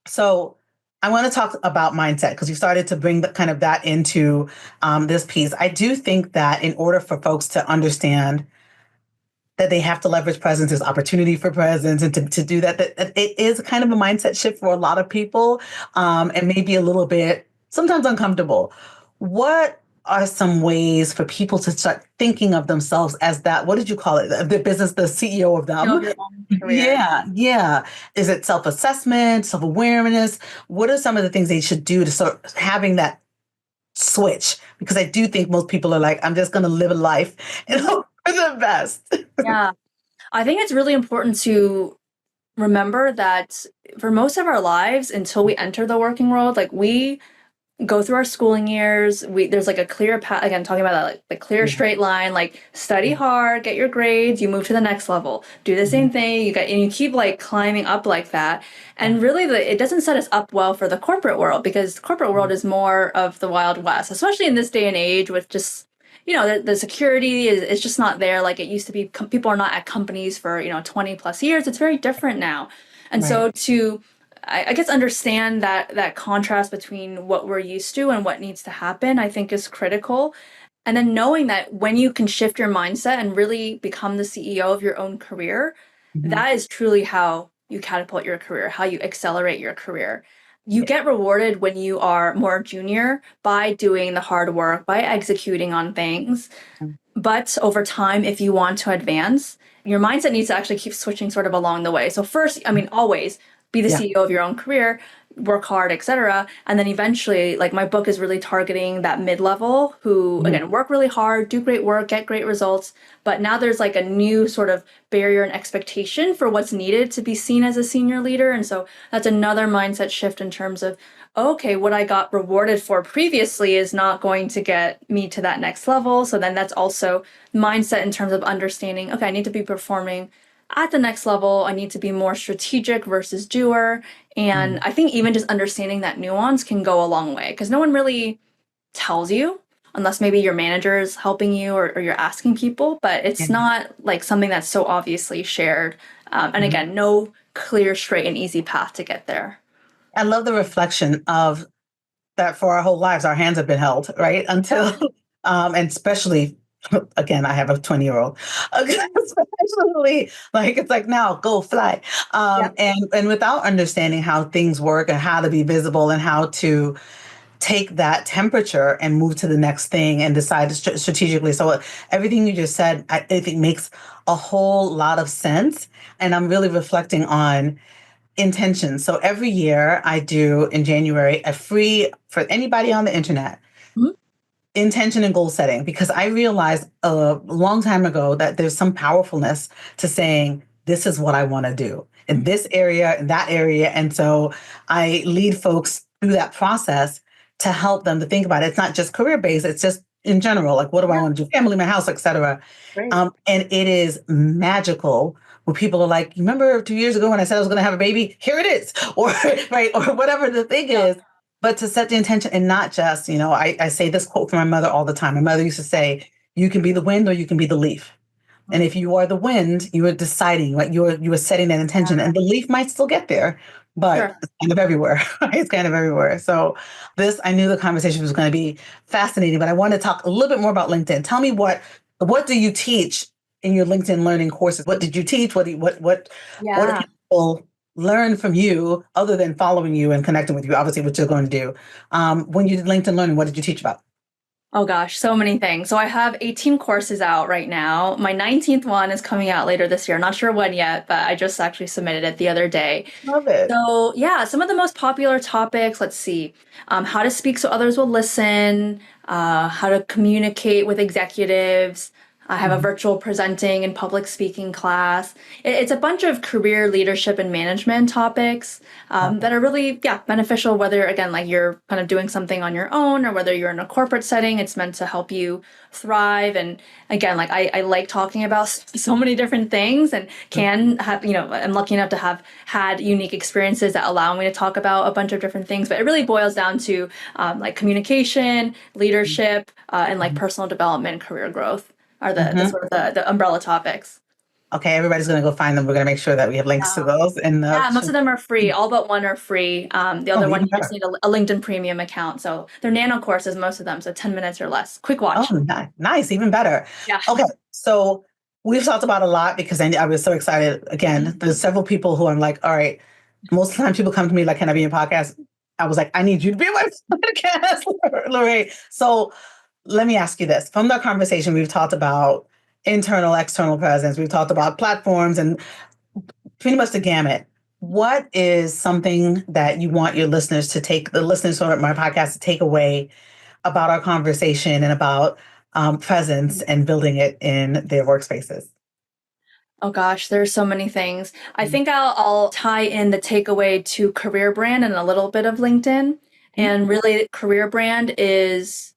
So I want to talk about mindset because you started to bring the, kind of that into this piece. I do think that in order for folks to understand that they have to leverage presence, there's opportunity for presence, and to do that it is kind of a mindset shift for a lot of people, and maybe a little bit sometimes uncomfortable. What are some ways for people to start thinking of themselves as that? What did you call it? The business, the CEO of You know, them? of your own career. Yeah, yeah. Is it self assessment, self awareness? What are some of the things they should do to start having that switch? Because I do think most people are like, I'm just going to live a life and Mhm. hope for the best. Yeah. I think it's really important to remember that for most of our lives until we enter the working world, like we go through our schooling years, there's like a clear path, again talking about that, like the clear Yeah. straight line, like study hard, get your grades, you move to the next level, do the Mhm. same thing, and you keep like climbing up like that. Yeah. And really it doesn't set us up well for the corporate world, because the corporate world is more of the Wild West, especially in this day and age with just the security is just not there like it used to be. People are not at companies for 20 plus years. It's very different now. And Right. so to I guess understand that contrast between what we're used to and what needs to happen, I think is critical. And then knowing that when you can shift your mindset and really become the CEO of your own career, Mhm. that is truly how you catapult your career, how you accelerate your career. You Yeah. get rewarded when you are more junior by doing the hard work, by executing on things. But over time, if you want to advance, your mindset needs to actually keep switching sort of along the way. So first, I mean, always be the Yeah. CEO of your own career. work hard, etc. And then eventually, like my book is really targeting that mid-level who, Mhm. again, work really hard, do great work, get great results. But now there's like a new sort of barrier and expectation for what's needed to be seen as a senior leader. And so that's another mindset shift in terms of, okay, what I got rewarded for previously is not going to get me to that next level. So then that's also mindset in terms of understanding, okay, I need to be performing at the next level. I need to be more strategic versus doer. And Mhm. I think even just understanding that nuance can go a long way because no one really tells you unless maybe your manager is helping you or you're asking people, but it's Yeah. not like something that's so obviously shared. And Mhm. again, no clear, straight, and easy path to get there. I love the reflection of that for our whole lives, our hands have been held, right? Yeah. Until, and especially, again, I have a 20-year-old, especially like, it's like, now go fly. Yeah. And without understanding how things work and how to be visible and how to take that temperature and move to the next thing and decide strategically. So everything you just said, I think makes a whole lot of sense. And I'm really reflecting on intention. So every year I do in January a free for anybody on the internet Mhm. intention and goal setting because I realized a long time ago that there's some powerfulness to saying, this is what I want to do in this area, in that area. And so I lead folks through that process to help them to think about it. It's not just career based, it's just in general, like what do I Yeah. want to do? Family, my house, etc. Great. And it is magical where people are like, remember 2 years ago when I said I was going to have a baby? Here it is, or right, or whatever the thing Yeah. is. But to set the intention and not just, I say this quote from my mother all the time. My mother used to say, "You can be the wind or you can be the leaf." And if you are the wind, you are deciding, like you are setting that intention, Yeah. and the leaf might still get there, but Sure. it's kind of everywhere. Right? It's kind of everywhere. So I knew the conversation was going to be fascinating, but I want to talk a little bit more about LinkedIn. Tell me what do you teach in your LinkedIn learning courses? What did you teach? What do Yeah. people learn from you other than following you and connecting with you? Obviously, what you're going to do. When you did LinkedIn learning, what did you teach about? Oh gosh, so many things. So I have 18 courses out right now. My 19th one is coming out later this year. Not sure when yet, but I just actually submitted it the other day. Love it. So yeah, some of the most popular topics, let's see, how to speak so others will listen, how to communicate with executives. I have a Mhm. virtual presenting and public speaking class. It's a bunch of career leadership and management topics Love it. that are really, yeah, beneficial, whether, again, like you're kind of doing something on your own or whether you're in a corporate setting. It's meant to help you thrive. And again, like I like talking about so many different things and can have, I'm lucky enough to have had unique experiences that allow me to talk about a bunch of different things. But it really boils down to like communication, leadership, and like Mhm. personal development and career growth are the Mhm. sort of the umbrella topics. Okay, everybody's going to go find them. We're going to make sure that we have links to those in the. Yeah, most of them are free. All but one are free. The Oh, other one, even you just better. need a LinkedIn premium account. So they're nano courses, most of them. So 10 minutes or less. Quick Oh, watch. nice, even better. Yeah. Okay, so we've talked about a lot because I was so excited. Again, there's several people who I'm like, all right. Most of the time, people come to me like, "Can I be in your podcast?" I was like, "I need you to be in my podcast, Lorraine." So let me ask you this: from the conversation, we've talked about internal, external presence. We've talked about platforms and pretty much the gamut. What is something that you want your listeners to take, the listeners of my podcast, to take away about our conversation and about presence and building it in their workspaces? Oh gosh, there's so many things. I think I'll tie in the takeaway to career brand and a little bit of LinkedIn. Mhm. And really, career brand is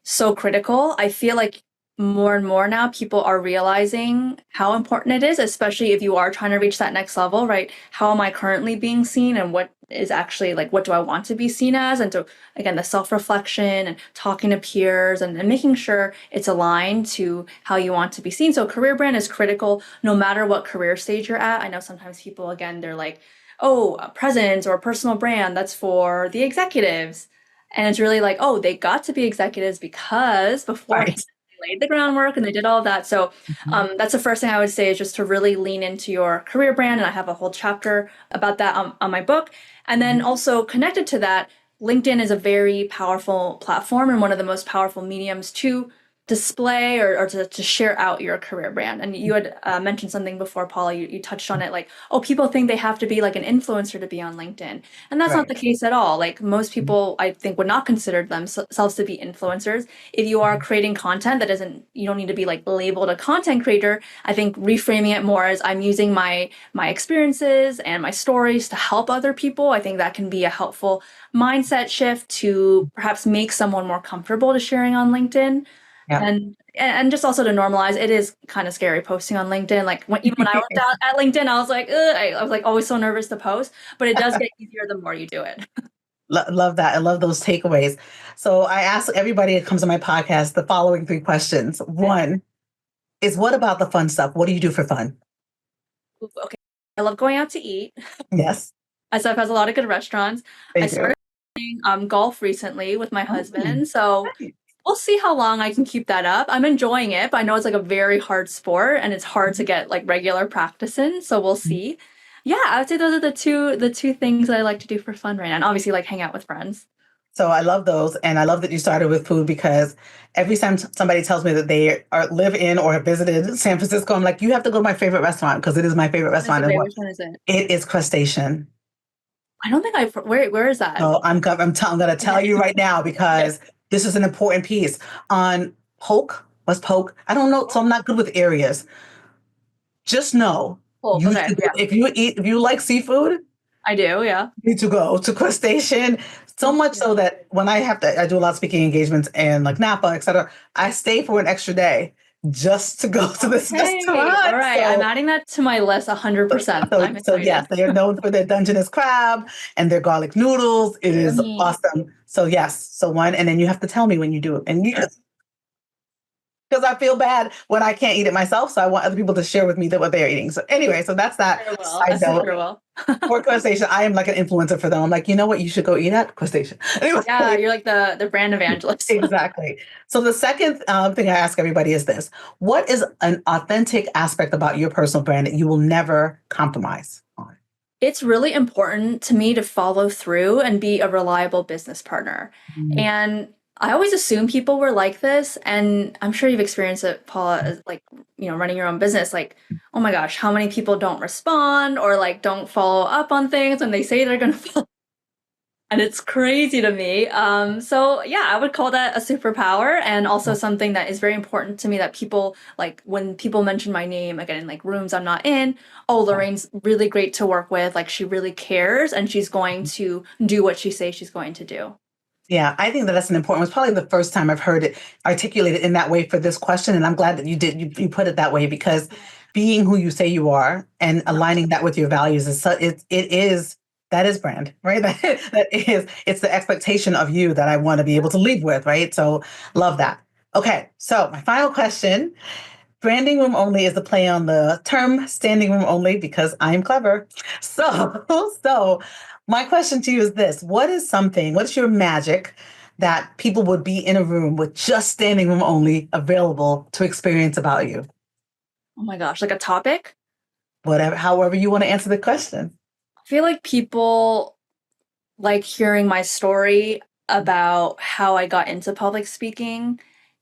so critical. I feel like more and more now people are realizing how important it is, especially if you are trying to reach that next level, right? How am I currently being seen and what is actually like, what do I want to be seen as? And so, again, the self reflection and talking to peers and making sure it's aligned to how you want to be seen. So, career brand is critical no matter what career stage you're at. I know sometimes people, again, they're like, oh, a presence or a personal brand, that's for the executives. And it's really like, oh, they got to be executives because beforehand Right. they laid the groundwork and they did all of that. So Mhm. that's the first thing I would say is just to really lean into your career brand. And I have a whole chapter about that on my book. And then also connected to that, LinkedIn is a very powerful platform and one of the most powerful mediums to display or to share out your career brand. And you had mentioned something before, Paula, you touched on it like, oh, people think they have to be like an influencer to be on LinkedIn. And that's not Right. the case at all. Like most people, I think, would not consider themselves to be influencers. If you are creating content that isn't, you don't need to be like labeled a content creator. I think reframing it more as I'm using my experiences and my stories to help other people. I think that can be a helpful mindset shift to perhaps make someone more comfortable to sharing on LinkedIn. Yeah. And just also to normalize, it is kind of scary posting on LinkedIn. Like even when I worked out at LinkedIn, I was like, ugh, I was like always so nervous to post, but it does get easier the more you do it. Love that. I love those takeaways. So I ask everybody that comes on my podcast the following three questions. One is, what about the fun stuff? What do you do for fun? Okay, I love going out to eat. Yes. SF has a lot of good restaurants. I They do. started playing golf recently with my Mm, husband, so nice. we'll see how long I can keep that up. I'm enjoying it, but I know it's like a very hard sport and it's hard to get like regular practice in, so we'll see. Yeah, I would say those are the two things that I like to do for fun right now. And obviously like hang out with friends. So I love those. And I love that you started with food because every time somebody tells me that they live in or have visited San Francisco, I'm like, you have to go to my favorite restaurant because it is my favorite What is restaurant. it? And Wait, what which one is it? it is crustacean. I don't think where is that? So I'm going to tell Okay. you right now Okay. because this is an important piece on Polk, West Polk. I don't know. So I'm not good with areas. Just know Cool. you Okay. should go, Yeah. if you like seafood, I do. Yeah. you need to go to crustacean. So much Yeah. so that when I do a lot of speaking engagements and like Napa, et cetera, I stay for an extra day just to go to this Okay. All restaurant. right. I'm So, adding that to my list 100%. so, I'm so yes, excited. they are known for their Dungeness crab and their garlic noodles. It is Yummy. awesome. So yes, so one, and then you have to tell me when you do it, and you because I feel bad when I can't eat it myself. So I want other people to share with me that what they're eating. So anyway, so that's that Sure will. I side note. sure will. For crustacean, I am like an influencer for them. I'm like, you know what? You should go eat at crustacean. Yeah, Anyway, you're like the brand evangelist. exactly. So the second thing I ask everybody is this: what is an authentic aspect about your personal brand that you will never compromise on? It's really important to me to follow through and be a reliable business partner. Mm, And I always assume people were like this, and I'm sure you've experienced it, Paula, as like, running your own business. Like, oh my gosh, how many people don't respond or like don't follow up on things when they say they're gonna follow, and it's crazy to me. So yeah, I would call that a superpower and also something that is very important to me that people like when people mention my name again in like rooms I'm not in. Oh, Lorraine's really great to work with. Like she really cares and she's going to do what she says she's going to do. yeah, I think that that's an important. It's probably the first time I've heard it articulated in that way for this question, and I'm glad that you put it that way because being who you say you are and Yeah. aligning that with your values is it is that is brand, right? That is it's the expectation of you that I want to be able to lead with, right? So love that. Okay, so my final question: branding room only is the play on the term standing room only because I'm clever. So, so my question to you is this: what is your magic that people would be in a room with just standing room only available to experience about you? Oh my gosh, like a topic? Whatever, however you want to answer the question. I feel like people like hearing my story about how I got into public speaking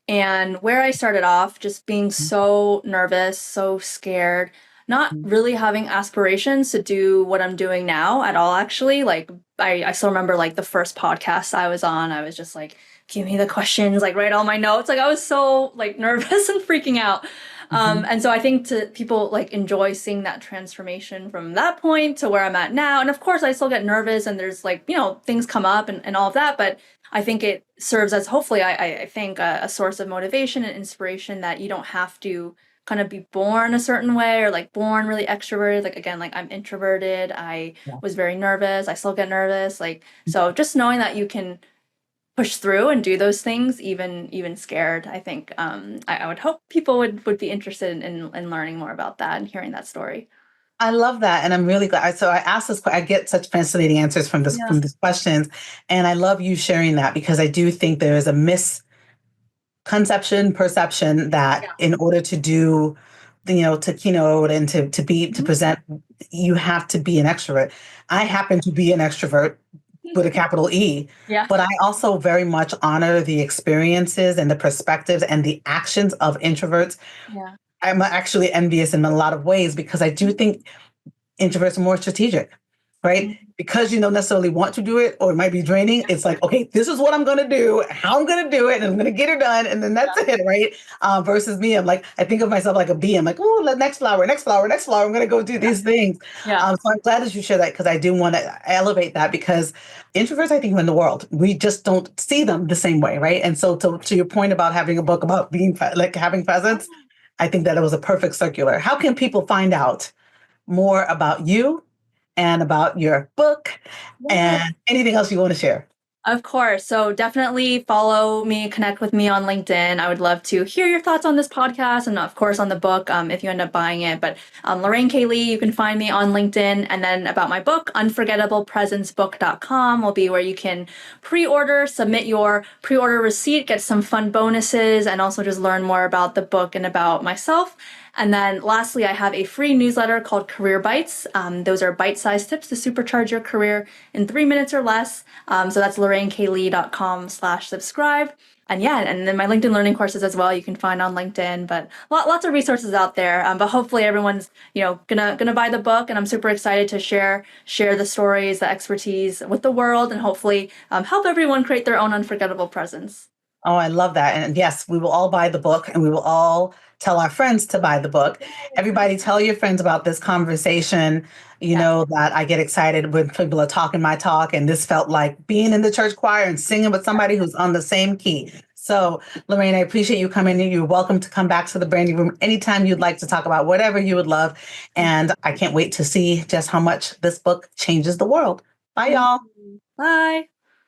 and where I started off just being so nervous, so scared, not really having aspirations to do what I'm doing now at all, actually. Like, I still remember like the first podcast I was on, I was just like, give me the questions, like write all my notes. Like I was so like nervous and freaking out. Mhm. And so I think to people like enjoy seeing that transformation from that point to where I'm at now. And of course I still get nervous and there's like, things come up and all of that, but I think it serves as hopefully I think a source of motivation and inspiration that you don't have to kind of be born a certain way or like born really extroverted. Like again, like I'm introverted. I Yeah. was very nervous. I still get nervous. Like so just knowing that you can push through and do those things even scared. I think I would hope people would be interested in learning more about that and hearing that story. I love that, and I'm really glad. So I asked this. I get such fascinating answers Yeah. from these questions, and I love you sharing that because I do think there is a misconception, perception that Yeah. in order to do, to keynote and to Mhm. present, you have to be an extrovert. I happen to be an extrovert with a capital E. Yeah. But I also very much honor the experiences and the perspectives and the actions of introverts. Yeah. I'm actually envious in a lot of ways because I do think introverts are more strategic, right? Mhm. Because you don't necessarily want to do it or it might be draining. It's like, okay, this is what I'm going to do, how I'm going to do it, and I'm going to get it done. And then that's it, right? Versus me, I'm like, I think of myself like a bee. I'm like, oh, the next flower, next flower, next flower. I'm going to go do these things. Yeah. So I'm glad that you share that because I do want to elevate that because introverts, I think, in the world, we just don't see them the same way, right? And so to your point about having a book about being like having presence, I think that it was a perfect circular. How can people find out more about you and about your book Yeah. and anything else you want to share? Of course. So definitely follow me, connect with me on LinkedIn. I would love to hear your thoughts on this podcast and, of course, on the book if you end up buying it. But Lorraine K. Lee, you can find me on LinkedIn. And then about my book, unforgettablepresencebook.com will be where you can pre-order, submit your pre-order receipt, get some fun bonuses, and also just learn more about the book and about myself. And then lastly, I have a free newsletter called Career Bites. Those are bite-sized tips to supercharge your career in 3 minutes or less. So that's lorraineklee.com/subscribe. And yeah, and then my LinkedIn learning courses as well, you can find on LinkedIn, but lots of resources out there. But hopefully everyone's, gonna buy the book, and I'm super excited to share the stories, the expertise with the world, and hopefully help everyone create their own unforgettable presence. Oh, I love that. And yes, we will all buy the book and we will all tell our friends to buy the book. Everybody tell your friends about this conversation. You Yeah. know that I get excited when people are talking my talk, and this felt like being in the church choir and singing with somebody who's on the same key. So, Lorraine, I appreciate you coming in. You're welcome to come back to the branding room anytime you'd like to talk about whatever you would love. And I can't wait to see just how much this book changes the world. Bye, Thank y'all. you. Bye.